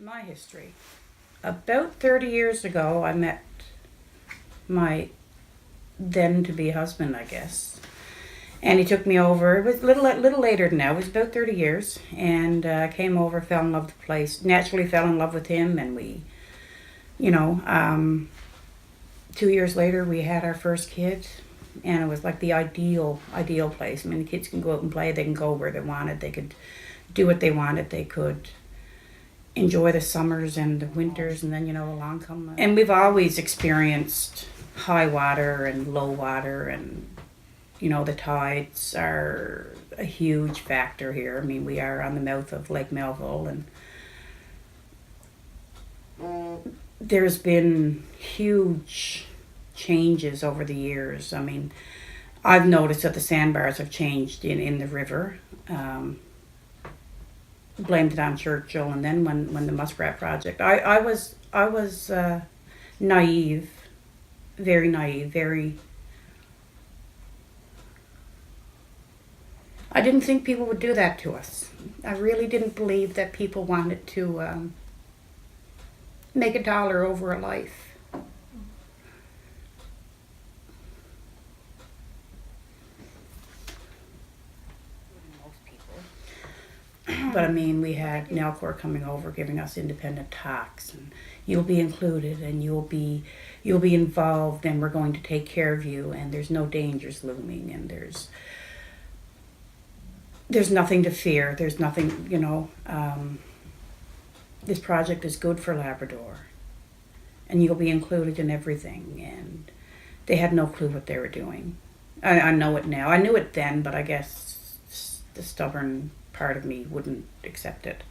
My history. About 30 years ago, I met my then-to-be husband, I guess. And he took me over. It was little later than that. It was about 30 years. And came over, fell in love with the place. Naturally fell in love with him. And we, you know, 2 years later, we had our first kid. And it was like the ideal place. I mean, the kids can go out and play. They can go where they wanted. They could do what they wanted. They could enjoy the summers and the winters, and then along come. And we've always experienced high water and low water, and the tides are a huge factor here. I mean, we are on the mouth of Lake Melville, and there's been huge changes over the years. I mean, I've noticed that the sandbars have changed in the river. Blamed it on Churchill, and then when the Muskrat Project, I was naive, very naive, very. I didn't think people would do that to us. I really didn't believe that people wanted to make $1 over a life. But I mean, we had Nalcor coming over, giving us independent talks, and you'll be included, and you'll be involved, and we're going to take care of you, and there's no dangers looming, and there's nothing to fear. There's nothing, this project is good for Labrador, and you'll be included in everything. And they had no clue what they were doing. I know it now. I knew it then, but I guess the stubborn part of me wouldn't accept it.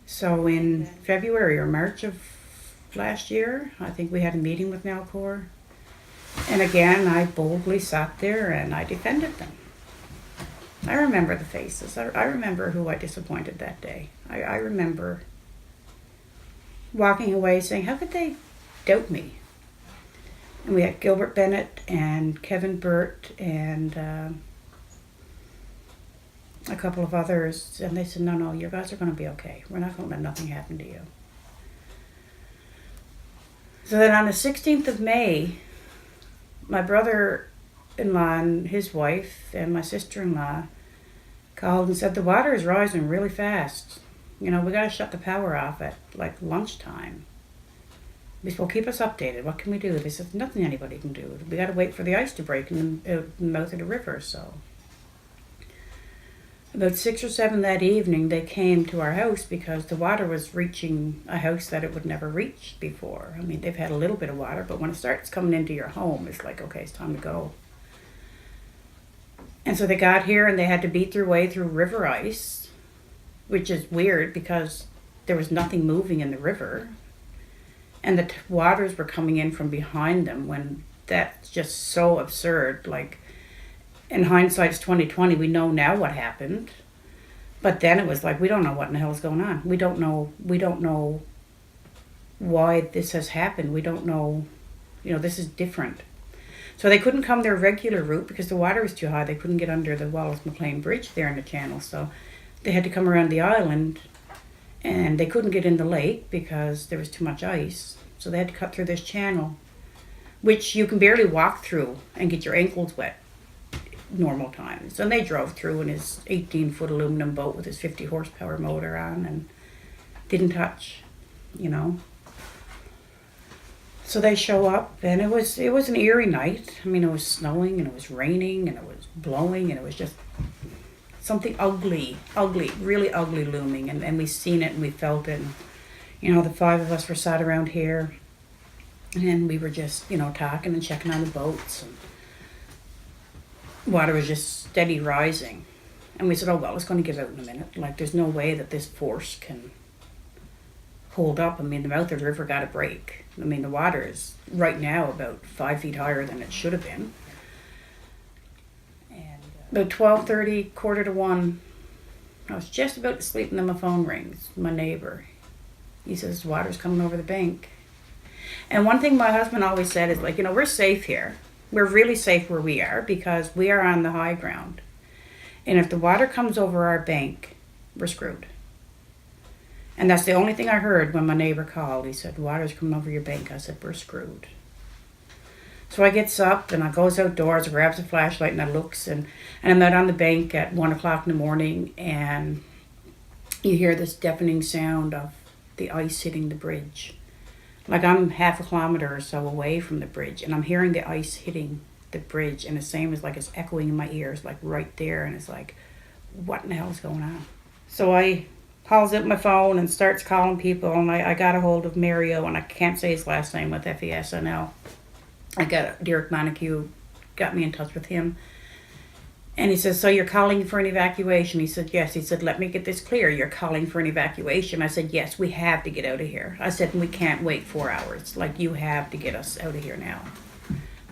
So in February or March of last year, I think we had a meeting with Nalcor. And again, I boldly sat there and I defended them. I remember the faces. I remember who I disappointed that day. I remember walking away saying, how could they doubt me? And we had Gilbert Bennett and Kevin Burt and a couple of others, and they said, no, you guys are going to be okay. We're not going to let nothing happen to you. So then on the 16th of May, my brother-in-law and his wife and my sister-in-law called and said, the water is rising really fast. We got to shut the power off at like lunchtime. We said, well, keep us updated. What can we do? They said, nothing anybody can do. We got to wait for the ice to break in the mouth of the river, so. About 6 or 7 that evening, they came to our house because the water was reaching a house that it would never reach before. I mean, they've had a little bit of water, but when it starts coming into your home, it's like, okay, it's time to go. And so they got here and they had to beat their way through river ice, which is weird because there was nothing moving in the river. And the waters were coming in from behind them when that's just so absurd. Like, in hindsight, it's 2020. We know now what happened, but then it was like we don't know what in the hell is going on. We don't know why this has happened. We don't know. This is different. So they couldn't come their regular route because the water was too high. They couldn't get under the Wallace McLean Bridge there in the channel. So they had to come around the island, and they couldn't get in the lake because there was too much ice. So they had to cut through this channel, which you can barely walk through and get your ankles wet normal times. And they drove through in his 18-foot aluminum boat with his 50 horsepower motor on and didn't touch, So they show up, and it was an eerie night. I mean, it was snowing and it was raining and it was blowing and it was just something ugly, really ugly looming. And we seen it and we felt it. And, the 5 of us were sat around here and we were just, talking and checking on the boats, and water was just steady rising. And we said, oh, well, it's going to give out in a minute. Like, there's no way that this force can hold up. I mean, the mouth of the river got to break. I mean, the water is right now about 5 feet higher than it should have been. And about 12:30, 1:45, I was just about to sleep, and then my phone rings. My neighbor, he says, water's coming over the bank. And one thing my husband always said is, like, we're safe here. We're really safe where we are because we are on the high ground. And if the water comes over our bank, we're screwed. And that's the only thing I heard when my neighbor called. He said, water's coming over your bank. I said, we're screwed. So I gets up and I goes outdoors, grabs a flashlight and I looks and I'm out on the bank at 1 o'clock in the morning and you hear this deafening sound of the ice hitting the bridge. Like I'm half a kilometer or so away from the bridge and I'm hearing the ice hitting the bridge and the same as like it's echoing in my ears, like right there, and it's like, what in the hell is going on? So I calls up my phone and starts calling people and I got a hold of Mario, and I can't say his last name with FESNL. I got Derek Montague, got me in touch with him. And he says, so you're calling for an evacuation? He said, yes. He said, let me get this clear. You're calling for an evacuation? I said, yes, we have to get out of here. I said, we can't wait 4 hours. Like, you have to get us out of here now.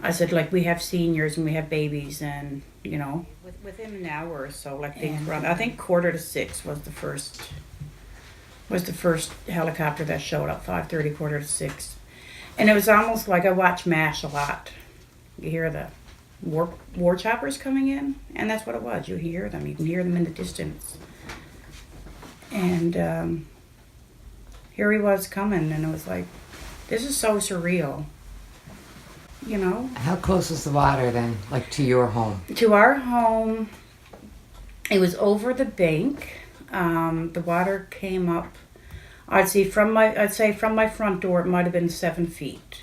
I said, like, we have seniors and we have babies and, you know, within an hour or so, like things run. I think 5:45 was the first helicopter that showed up, 5:30, 5:45. And it was almost like I watch MASH a lot. You hear the war choppers coming in, and that's what it was. You hear them. You can hear them in the distance. And here he was coming, and it was like, this is so surreal. You know? How close was the water then, like to your home? To our home, it was over the bank. The water came up. I'd say from my front door, it might have been 7 feet,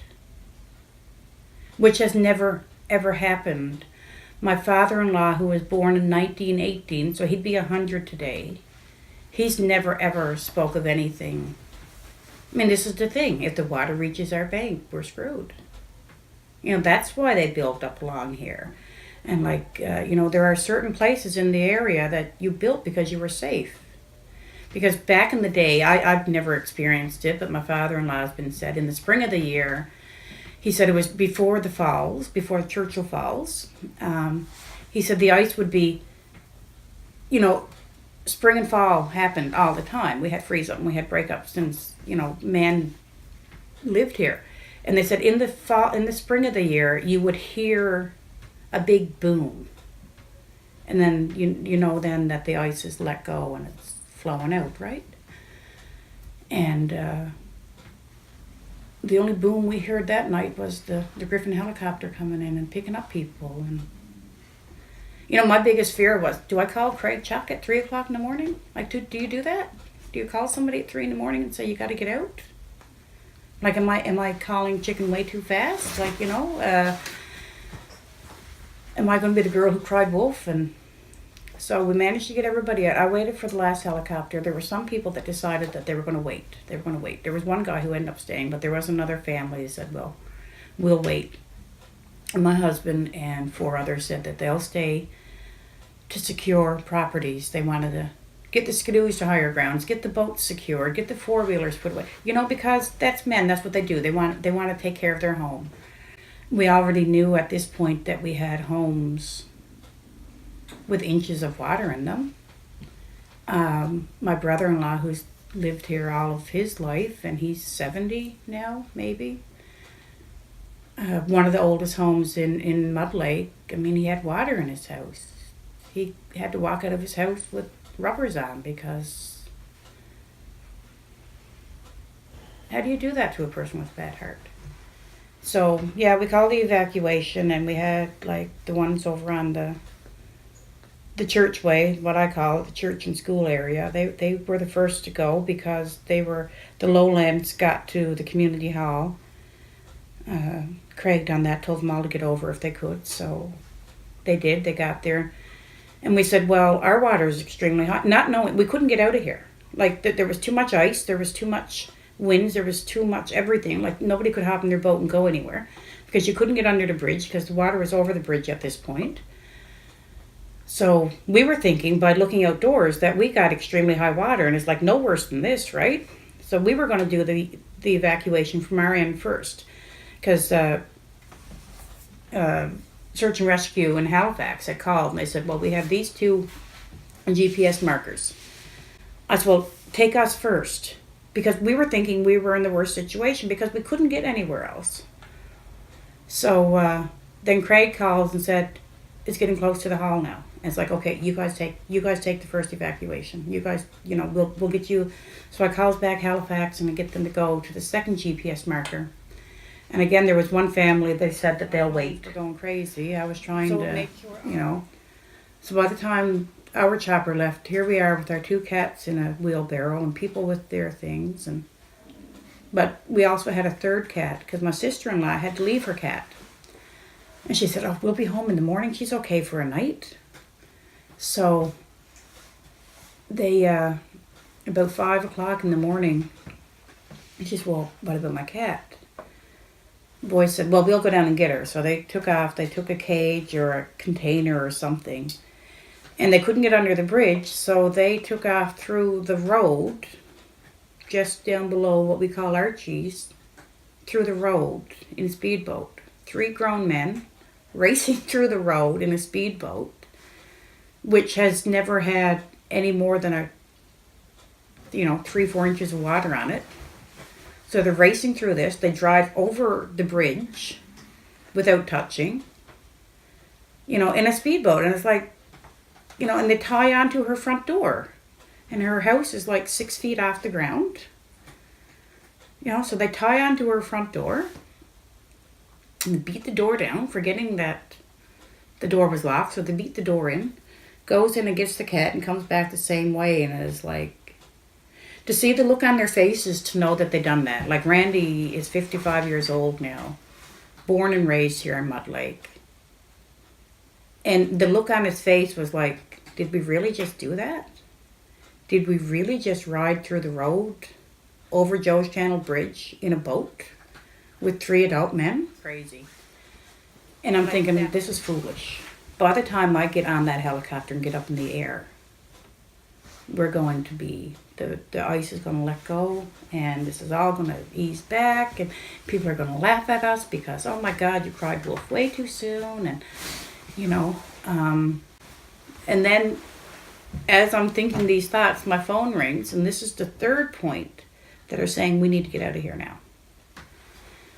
which has never ever happened. My father-in-law, who was born in 1918, so he'd be 100 today, he's never ever spoke of anything. I mean, this is the thing: if the water reaches our bank, we're screwed. You know, that's why they built up along here, and you know, there are certain places in the area that you built because you were safe. Because back in the day, I've never experienced it, but my father-in-law has been said in the spring of the year, he said it was before the falls, before Churchill Falls. He said the ice would be, you know, spring and fall happened all the time. We had freeze up and we had break up since, you know, man lived here. And they said in the spring of the year, you would hear a big boom. And then, you know then that the ice is let go and it's flowing out, right? And the only boom we heard that night was the Griffin helicopter coming in and picking up people. And you know, my biggest fear was, do I call Craig Chuck at 3 o'clock in the morning? Like, do you do that? Do you call somebody at 3 in the morning and say you got to get out? Like, am I calling chicken way too fast? Like, you know, am I going to be the girl who cried wolf? And so we managed to get everybody out. I waited for the last helicopter. There were some people that decided that they were going to wait. There was one guy who ended up staying, but there was another family that said, well, we'll wait. And my husband and 4 others said that they'll stay to secure properties. They wanted to get the skidoos to higher grounds, get the boats secured, get the 4-wheelers put away. You know, because that's men, that's what they do. They want to take care of their home. We already knew at this point that we had homes with inches of water in them. My brother-in-law, who's lived here all of his life, and he's 70 now, maybe. One of the oldest homes in Mud Lake, I mean, he had water in his house. He had to walk out of his house with rubbers on because how do you do that to a person with a bad heart? So, yeah, we called the evacuation, and we had, like, the ones over on the church way, what I call it, the church and school area. They were the first to go because the lowlands got to the community hall. Craig done that, told them all to get over if they could, so they did. They got there, and we said, well, our water is extremely hot, not knowing we couldn't get out of here. Like, there was too much ice, there was too much winds, there was too much everything. Like, nobody could hop in their boat and go anywhere because you couldn't get under the bridge because the water was over the bridge at this point. So we were thinking, by looking outdoors, that we got extremely high water, and it's like no worse than this, right? So we were going to do the evacuation from our end first, because search and rescue in Halifax had called, and they said, well, we have these 2 GPS markers. I said, well, take us first, because we were thinking we were in the worst situation because we couldn't get anywhere else. So then Craig calls and said, it's getting close to the hall now. And it's like, okay, you guys take the first evacuation. You guys, we'll get you. So I calls back Halifax and I get them to go to the second GPS marker. And again, there was one family, they said that they'll wait. We're going crazy. I was trying to, So by the time our chopper left, here we are with our 2 cats in a wheelbarrow and people with their things. But we also had a 3rd cat because my sister-in-law had to leave her cat. And she said, oh, we'll be home in the morning. She's okay for a night. So they, about 5 o'clock in the morning, she said, well, what about my cat? The boys said, well, we'll go down and get her. So they took off. They took a cage or a container or something. And they couldn't get under the bridge, so they took off through the road, just down below what we call Archie's, through the road in a speedboat. 3 grown men racing through the road in a speedboat, which has never had any more than 3-4 inches of water on it. So they're racing through this. They drive over the bridge without touching, in a speedboat. And it's like, and they tie onto her front door. And her house is like 6 feet off the ground. So they tie onto her front door and beat the door down, forgetting that the door was locked. So they beat the door in, goes in and gets the cat and comes back the same way. And it is like, to see the look on their faces to know that they done that. Like Randy is 55 years old now, born and raised here in Mud Lake. And the look on his face was like, did we really just do that? Did we really just ride through the road over Joe's Channel Bridge in a boat with 3 adult men? Crazy. And I'm thinking, this is foolish. By the time I get on that helicopter and get up in the air, we're going to be, the ice is going to let go, and this is all going to ease back, and people are going to laugh at us because, oh my God, you cried wolf way too soon, and, and then as I'm thinking these thoughts, my phone rings, and this is the 3rd point that are saying we need to get out of here now.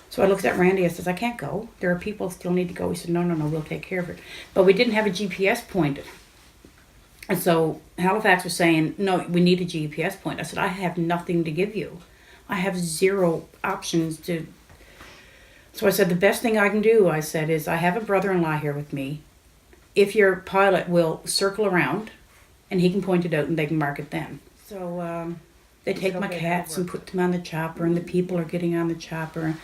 So I looked at Randy, I says, I can't go. There are people who still need to go. He said, no, we'll take care of it. But we didn't have a GPS pointed. And so Halifax was saying, no, we need a GPS point. I said, I have nothing to give you. I have 0 options to. So I said, the best thing I can do, I said, is I have a brother-in-law here with me. If your pilot will circle around and he can point it out and they can mark it then. So they take my cats and put them on the chopper, and the people are getting on the chopper.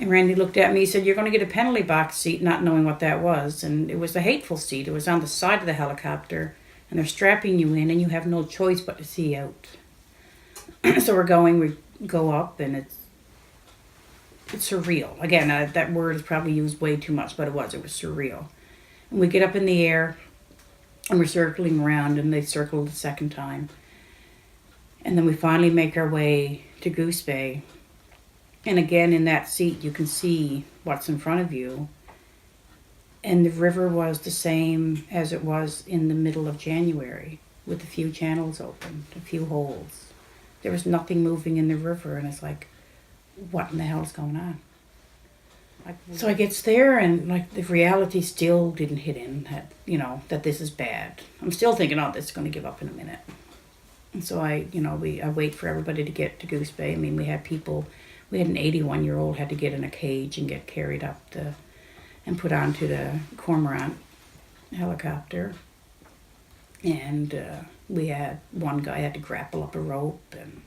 And Randy looked at me, he said, you're going to get a penalty box seat, not knowing what that was. And it was a hateful seat. It was on the side of the helicopter. And they're strapping you in, and you have no choice but to see out. So we go up, and it's surreal. Again, that word is probably used way too much, but it was surreal. And we get up in the air, and we're circling around, and they circle the 2nd time. And then we finally make our way to Goose Bay. And again, in that seat, you can see what's in front of you. And the river was the same as it was in the middle of January, with a few channels open, a few holes. There was nothing moving in the river, and it's like, what in the hell is going on? So I gets there, and like the reality still didn't hit in that, that this is bad. I'm still thinking, oh, this is going to give up in a minute. And so I wait for everybody to get to Goose Bay. I mean, we had an 81-year-old had to get in a cage and get carried up and put onto the cormorant helicopter. And we had one guy had to grapple up a rope. And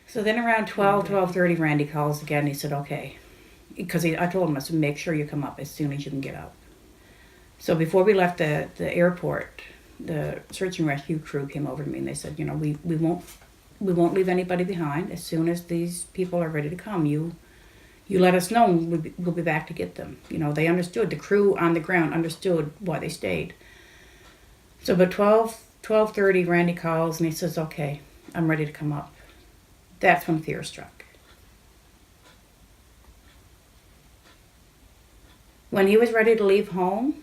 so then around 12:30, Randy calls again. He said, okay. Because I told him, I said, make sure you come up as soon as you can get up. So before we left the airport, the search and rescue crew came over to me and they said, we won't leave anybody behind. As soon as these people are ready to come, you let us know, and we'll be back to get them. They understood. The crew on the ground understood why they stayed. So about 12:30, Randy calls and he says, okay, I'm ready to come up. That's when fear struck. When he was ready to leave home,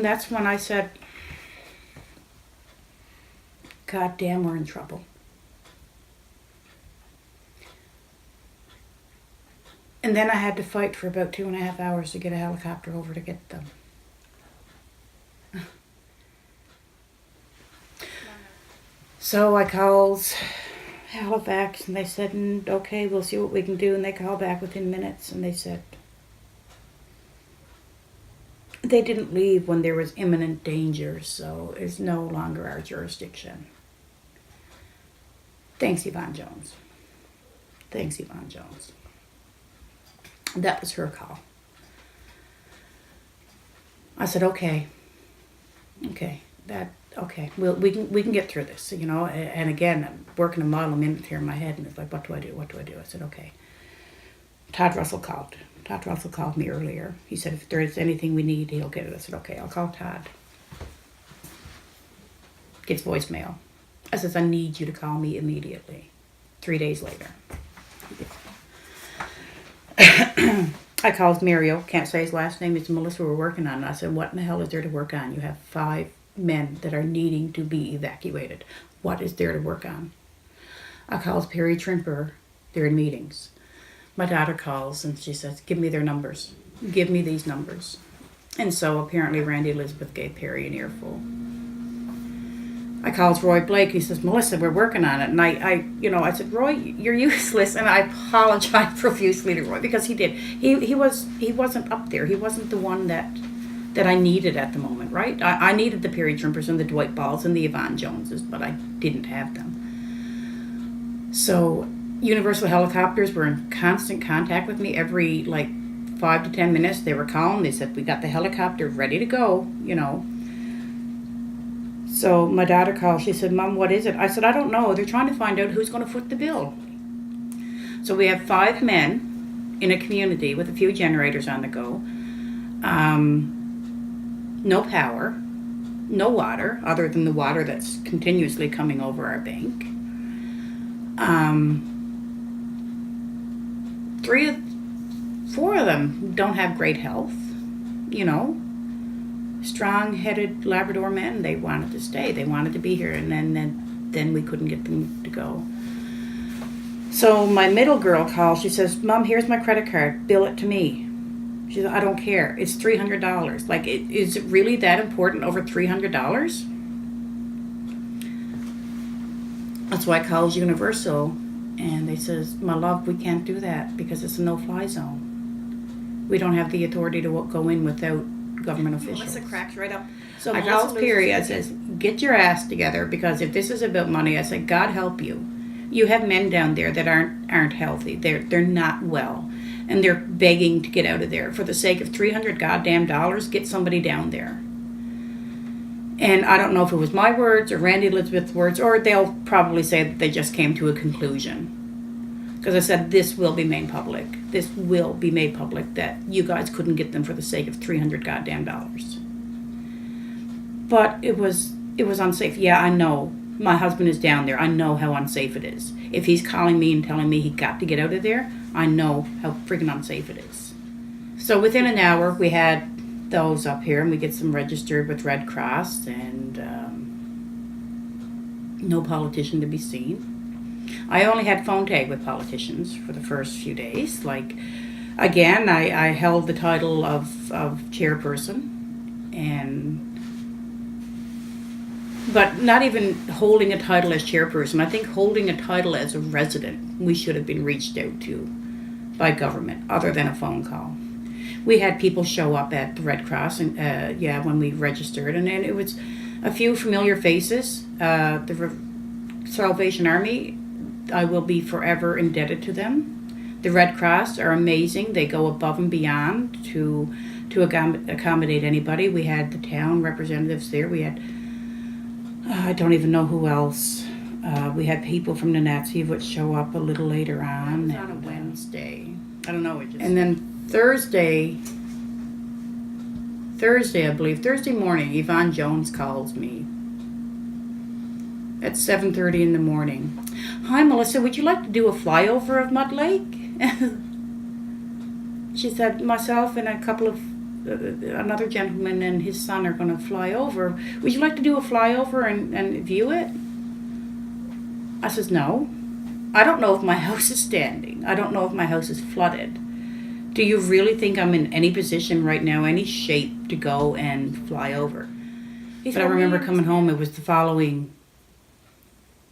that's when I said, God damn, we're in trouble. And then I had to fight for about 2.5 hours to get a helicopter over to get them. So I called Halifax and they said, okay, we'll see what we can do. And they called back within minutes and they said they didn't leave when there was imminent danger, so it's no longer our jurisdiction. Thanks, Yvonne Jones. Thanks, Yvonne Jones. That was her call. I said, okay, we can get through this, you know. And again, I'm working a model minute here in my head, and it's like, what do I do? I said, okay. Todd Russell called me earlier. He said, if there's anything we need, he'll get it. I said, okay, I'll call Todd. Gets voicemail. I says, I need you to call me immediately. 3 days later. I called Mario, can't say his last name, it's Melissa, we're working on it. I said, what in the hell is there to work on? You have 5 men that are needing to be evacuated. What is there to work on? I called Perry Trimper, they're in meetings. My daughter calls and she says, give me their numbers. Give me these numbers. And so apparently Randy Elizabeth gave Perry an earful. I called Roy Blake. He says, Melissa, we're working on it. And I said, Roy, you're useless. And I apologized profusely to Roy because he did. He wasn't up there. He wasn't the one that I needed at the moment, right? I needed the Perry Trimpers and the Dwight Balls and the Yvonne Joneses, but I didn't have them. So Universal Helicopters were in constant contact with me every 5 to 10 minutes. They were calling. They said, we got the helicopter ready to go, you know. So my daughter called. She said, Mom, what is it? I said, I don't know. They're trying to find out who's going to foot the bill. So we have 5 men in a community with a few generators on the go. No power, no water, other than the water that's continuously coming over our bank. 4 of them don't have great health, you know. Strong-headed Labrador men. They wanted to stay. They wanted to be here, and then we couldn't get them to go. So my middle girl calls. She says, Mom, here's my credit card. Bill it to me. She said, I don't care. It's $300. Is it really that important, over $300? That's why I called Universal, and they says, my love, we can't do that because it's a no-fly zone. We don't have the authority to go in without government officials. Melissa cracks right up. So I called Perry. I says, get your ass together, because if this is about money, I said, God help you. You have men down there that aren't healthy. They're not well, and they're begging to get out of there. For the sake of $300 goddamn dollars, get somebody down there. And I don't know if it was my words or Randy Elizabeth's words, or they'll probably say that they just came to a conclusion. Because I said, this will be made public. This will be made public that you guys couldn't get them for the sake of $300 goddamn dollars. But it was unsafe. Yeah, I know. My husband is down there. I know how unsafe it is. If he's calling me and telling me he got to get out of there, I know how freaking unsafe it is. So within an hour, we had those up here, and we get them registered with Red Cross, and no politician to be seen. I only had phone tag with politicians for the first few days. Again, I held the title of chairperson, but not even holding a title as chairperson. I think holding a title as a resident, we should have been reached out to by government, other than a phone call. We had people show up at the Red Cross, and when we registered, and it was a few familiar faces. The Salvation Army, I will be forever indebted to them. The Red Cross are amazing. They go above and beyond to accommodate anybody. We had the town representatives there. We had, I don't even know who else. We had people from the Nazi would show up a little later on. On a Wednesday. I don't know. And then Thursday, I believe, Thursday morning, Yvonne Jones calls me at 7:30 in the morning. Hi, Melissa, would you like to do a flyover of Mud Lake? She said, myself and a couple of, another gentleman and his son are going to fly over. Would you like to do a flyover and view it? I says, no. I don't know if my house is standing. I don't know if my house is flooded. Do you really think I'm in any position right now, any shape to go and fly over? But I remember coming home, it was the following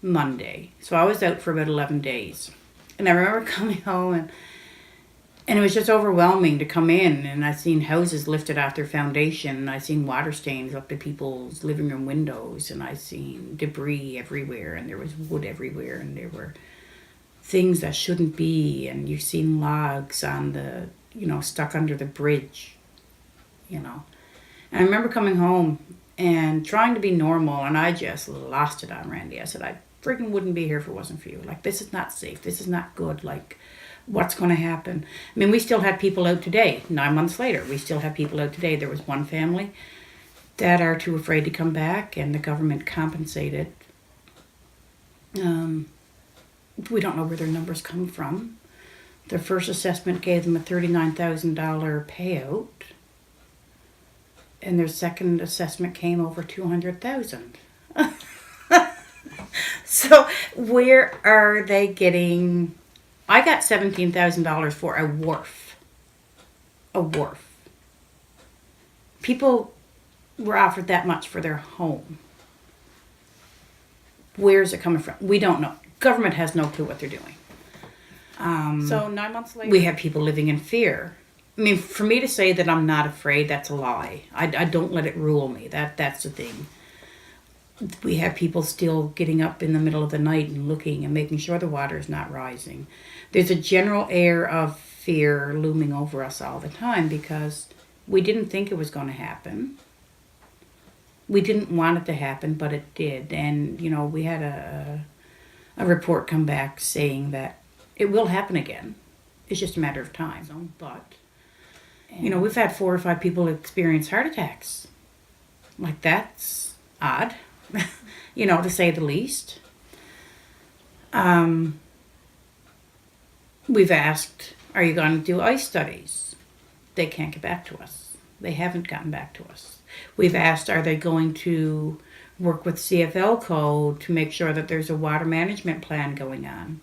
Monday. So I was out for about 11 days. And I remember coming home and it was just overwhelming to come in, and I seen houses lifted off their foundation, and I seen water stains up to people's living room windows, and I seen debris everywhere, and there was wood everywhere, and there were things that shouldn't be, and you've seen logs on the, stuck under the bridge, And I remember coming home and trying to be normal, and I just lost it on Randy. I said, I freaking wouldn't be here if it wasn't for you. Like, this is not safe. This is not good. Like, what's going to happen? I mean, we still have people out today. 9 months later, we still have people out today. There was one family that are too afraid to come back, and the government compensated. We don't know where their numbers come from. Their first assessment gave them a $39,000 payout, and their second assessment came over $200,000. So where are they getting? I got $17,000 for a wharf. A wharf. People were offered that much for their home. Where's it coming from? We don't know. Government has no clue what they're doing. So 9 months later, We have people living in fear. I mean, for me to say that I'm not afraid, that's a lie. I don't let it rule me. That's the thing. We have people still getting up in the middle of the night and looking and making sure the water is not rising. There's a general air of fear looming over us all the time because we didn't think it was going to happen. We didn't want it to happen, but it did. And, we had a report come back saying that it will happen again. It's just a matter of time. But, we've had 4 or 5 people experience heart attacks. Like, that's odd, to say the least. We've asked, are you going to do ice studies? They can't get back to us. They haven't gotten back to us. We've asked, are they going to work with CFL code to make sure that there's a water management plan going on?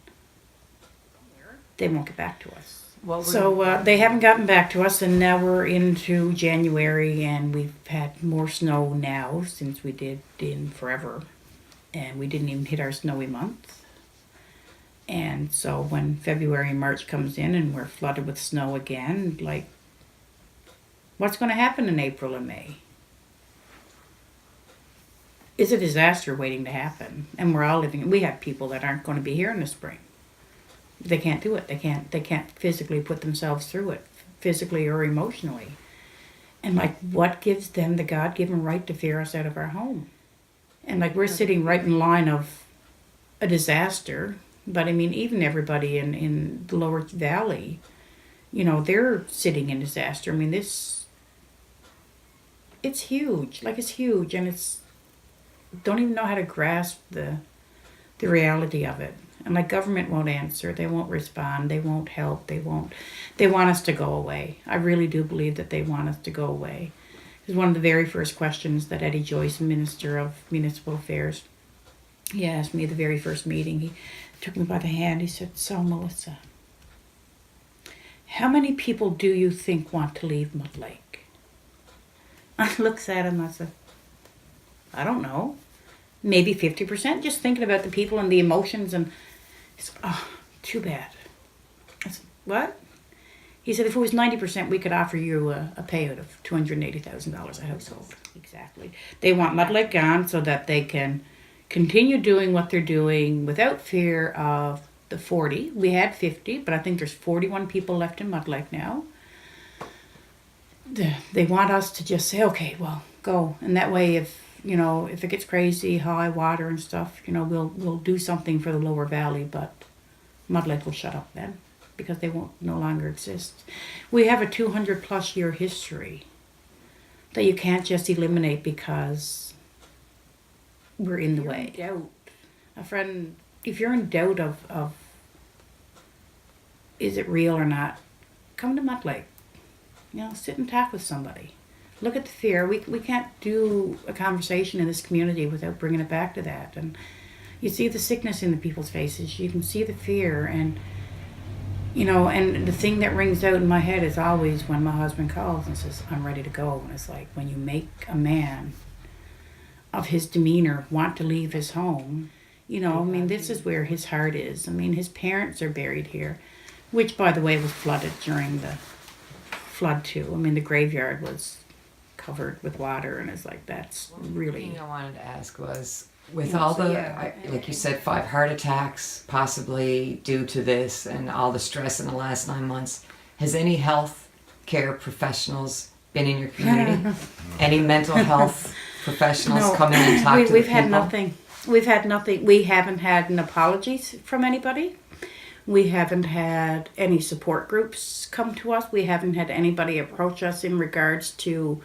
They won't get back to us. So they haven't gotten back to us, and now we're into January, and we've had more snow now since we did in forever, and we didn't even hit our snowy month. And so when February and March comes in and we're flooded with snow again, like, what's going to happen in April and May? It's a disaster waiting to happen, and we're all living. We have people that aren't going to be here in the spring. They can't do it. They can't physically put themselves through it, physically or emotionally. And like, what gives them the God-given right to fear us out of our home? And like, we're sitting right in line of a disaster. But I mean, even everybody in the lower valley, they're sitting in disaster. I mean, it's huge. Like, it's huge, and don't even know how to grasp the reality of it. And like, government won't answer, they won't respond, they won't help, they want us to go away. I really do believe that they want us to go away. It was one of the very first questions that Eddie Joyce, Minister of Municipal Affairs, he asked me at the very first meeting. He took me by the hand, he said, so Melissa, how many people do you think want to leave Mud Lake? I looked at him, I said, I don't know. Maybe 50%, just thinking about the people and the emotions. And he said, oh, too bad. I said, what? He said, if it was 90%, we could offer you a payout of $280,000 a household. Exactly. They want Mud Lake gone so that they can continue doing what they're doing without fear of the 40. We had 50, but I think there's 41 people left in Mud Lake now. They want us to just say, okay, well, go. And that way, if it gets crazy, high water and stuff, we'll do something for the lower valley, but Mud Lake will shut up then because they won't no longer exist. We have a 200+ year history that you can't just eliminate because we're in the way. doubt. A friend, if you're in doubt of is it real or not, come to Mud Lake. Sit and talk with somebody. Look at the fear. We can't do a conversation in this community without bringing it back to that. And, You see the sickness in the people's faces. You can see the fear, and you know, and the thing that rings out in my head is always when my husband calls and says, "I'm ready to go." And it's like, when you make a man of his demeanor want to leave his home, you know, I mean, this is where his heart is. I mean, his parents are buried here, which, by the way, was flooded during the flood too. I mean, the graveyard was covered with water, and it's like, that's really... The thing I wanted to ask was, with all the, like you said, 5 heart attacks possibly due to this and all the stress in the last 9 months, has any health care professionals been in your community? Any mental health professionals come in and talk to the we've people? had nothing. We've had nothing. We haven't had an apology from anybody. We haven't had any support groups come to us. We haven't had anybody approach us in regards to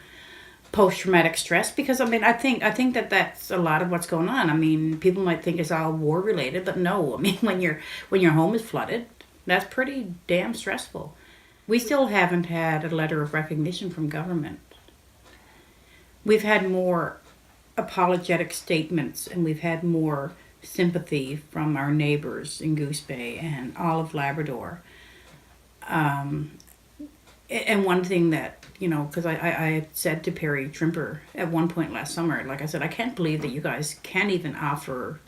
post-traumatic stress, because I mean, I think that that's a lot of what's going on. I mean, people might think it's all war related, but no. I mean, when your home is flooded, that's pretty damn stressful. We still haven't had a letter of recognition from government. We've had more apologetic statements, and we've had more sympathy from our neighbors in Goose Bay and all of Labrador. And one thing that, you know, because I had said to Perry Trimper at one point last summer, like I said, I can't believe that you guys can't even offer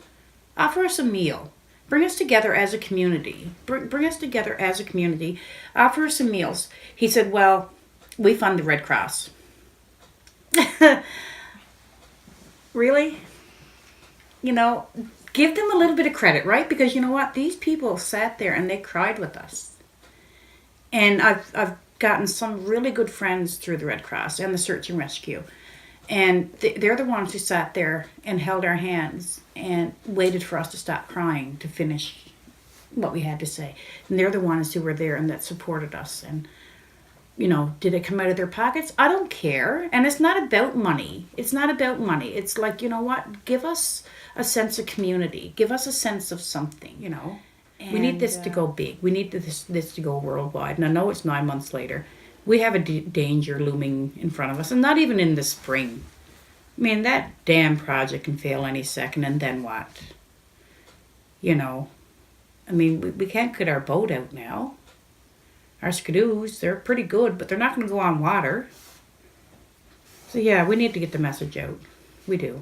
us a meal. Bring us together as a community. Bring us together as a community. Offer us some meals. He said, well, we fund the Red Cross. Really? You know, give them a little bit of credit, right? Because you know what? These people sat there and they cried with us. And I've gotten some really good friends through the Red Cross and the search and rescue. And they're the ones who sat there and held our hands and waited for us to stop crying to finish what we had to say. And they're the ones who were there and that supported us. And, you know, did it come out of their pockets? I don't care. And it's not about money. It's not about money. It's like, you know what? Give us a sense of community. Give us a sense of something, you know. And we need this to go big. We need this to go worldwide. And I know it's 9 months later. We have a danger looming in front of us. And not even in the spring. I mean, that damn project can fail any second. And then what? You know. I mean, we can't get our boat out now. Our skidoos, they're pretty good, but they're not going to go on water. So yeah, we need to get the message out. We do.